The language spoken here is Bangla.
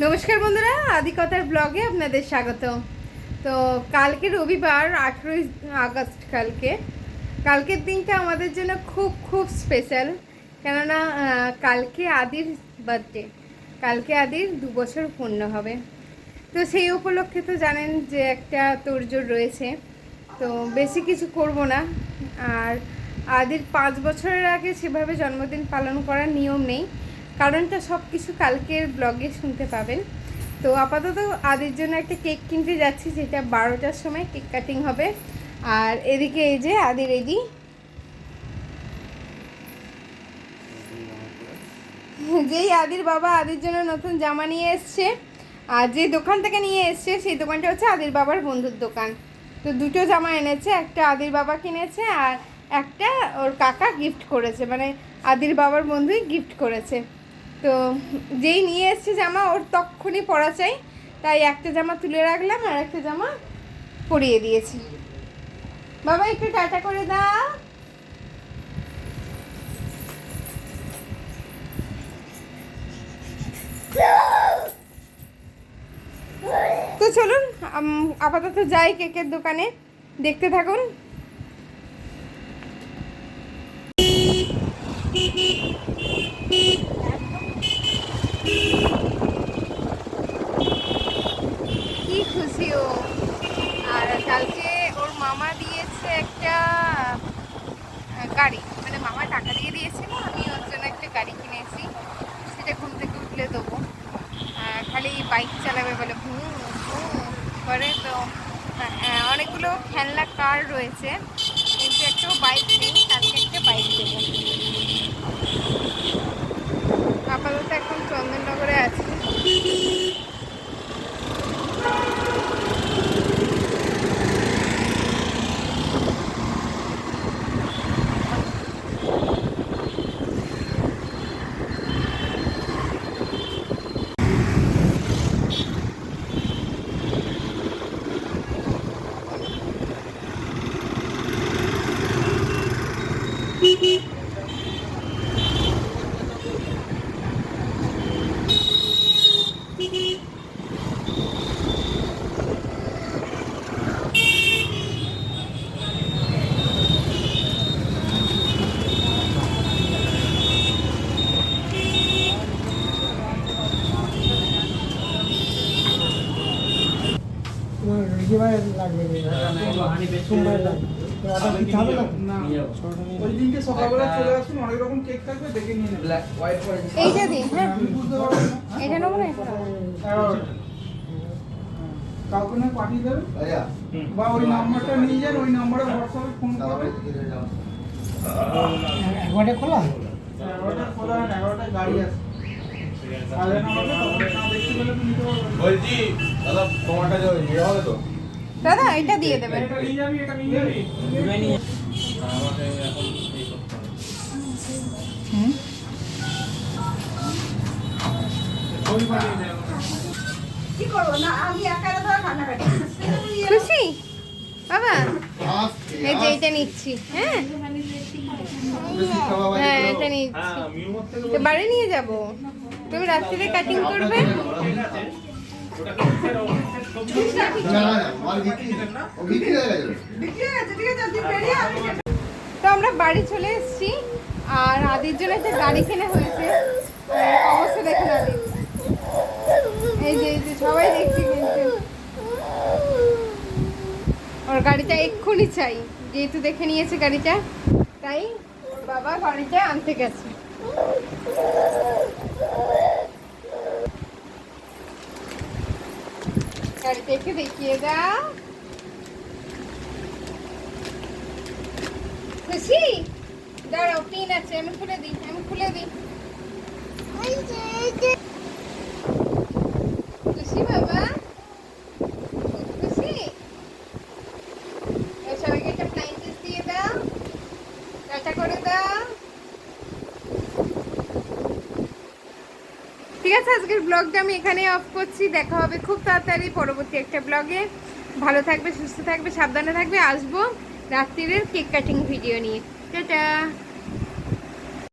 নমস্কার বন্ধুরা, আদিকতার ব্লগে আপনাদের স্বাগত। তো কালকে রবিবার 18ই আগস্ট। কালকের দিনটা আমাদের জন্য খুব খুব স্পেশাল, কেননা কালকে আদির বার্থডে। কালকে আদির 2 বছর পূর্ণ হবে। তো সেই উপলক্ষে তো জানেন যে একটা তোড়জোড় রয়েছে, তো বেশি কিছু করব না। আর আদির 5 বছরের আগে সেভাবে জন্মদিন পালন করার নিয়ম নেই, কারণটা সব কিছু কালকের ব্লগে শুনতে পাবেন। তো আপাতত আদির জন্য একটা কেক কিনতে যাচ্ছি, যেটা 12টার সময় কেক কাটিং হবে। আর এদিকে এই যে আদির এদি, যেই আদির বাবা আদির জন্য নতুন জামা নিয়ে এসছে। আর যে দোকান থেকে নিয়ে এসছে সেই দোকানটা হচ্ছে আদির বাবার বন্ধুর দোকান। তো দুটো জামা এনেছে, একটা আদির বাবা কিনেছে আর একটা ওর কাকা গিফট করেছে, মানে আদির বাবার বন্ধুই গিফট করেছে। তো যেই নিয়ে এসছে জামা ওর তখনই পরা চাই, তাই একটা জামা তুলে রাখলাম আর একটা জামা পরিয়ে দিয়েছি। বাবা একটু টাটা করে দাও। তো চলুন আপাতত যাই কেকের দোকানে, দেখতে থাকুন। কি খুশি ও! আর কালকে ওর মামা দিয়েছে একটা গাড়ি, মানে মামা টাকা দিয়ে দিয়েছিল, আমি ওর জন্য একটা গাড়ি কিনেছি। সেটা ঘুম থেকে উঠলে দেবো, খালি বাইক চালাবে বলে ভুঁ করে। তো অনেকগুলো খেলনা কার রয়েছে, কিন্তু একটাও বাইক নেই। কালকে একটা বাইক দেবো। আপাতত এখন চন্দননগরে আছি। এইটা দিন, হ্যাঁ এটা নেবো না, কাউকে না পাঠিয়ে দেবেন বা ওই নাম্বারটা নিয়ে যান, ওই নাম্বারে হোয়াটসঅ্যাপে ফোন করবেন। 11টা খোলা? 11টা খোলা, 11টায় গাড়ি আছে। বলছি দাদা, তোমারটা যে ইয়ে হবে তো দাদা এটা দিয়ে দেবেন। এটা নিয়ে যাবি, এটা নিয়ে যাবি। আমাকে এখন এই করতে হবে। ওই পাঠিয়ে দেবেন। কি করবো না, আমি একা ধরে খানা কাটি। খুশি বাবা? এই যে এটা নিচ্ছি। হ্যাঁ হ্যাঁ এটা নিচ্ছি, তো বাড়ি নিয়ে যাব। তুমি রাত্রিরে কাটিং করবে? তো আমরা বাড়ি চলে এসেছি, আর আদির জন্য একটা গাড়ি কেনা হয়েছে। অবস্থা দেখুন আদির, এই যে সবাই দেখছি, কিন্তু ওর গাড়িটা এক্ষুনি চাই, যেহেতু দেখে নিয়েছে গাড়িটা, তাই বাবা গাড়িটা আনতে গেছে। গাড়িটা একটু দেখিয়ে দাও। খুশি? দাঁড়াও, পিন আছে, আমি খুলে দিই। খুশি বাবা? খুশি? সবাইকে একটা ফ্লাইং কিস দিয়ে দাও, টাটা করে দাও। ঠিক আছে, আজকের ব্লগটা আমি এখানে অফ করছি। দেখা হবে খুব তাড়াতাড়ি পরবর্তী একটা ব্লগে। ভালো থাকবে, সুস্থ থাকবে, সাবধানে থাকবে। আসবো রাত্রিরের কেক কাটিং ভিডিও নিয়ে। টাটা।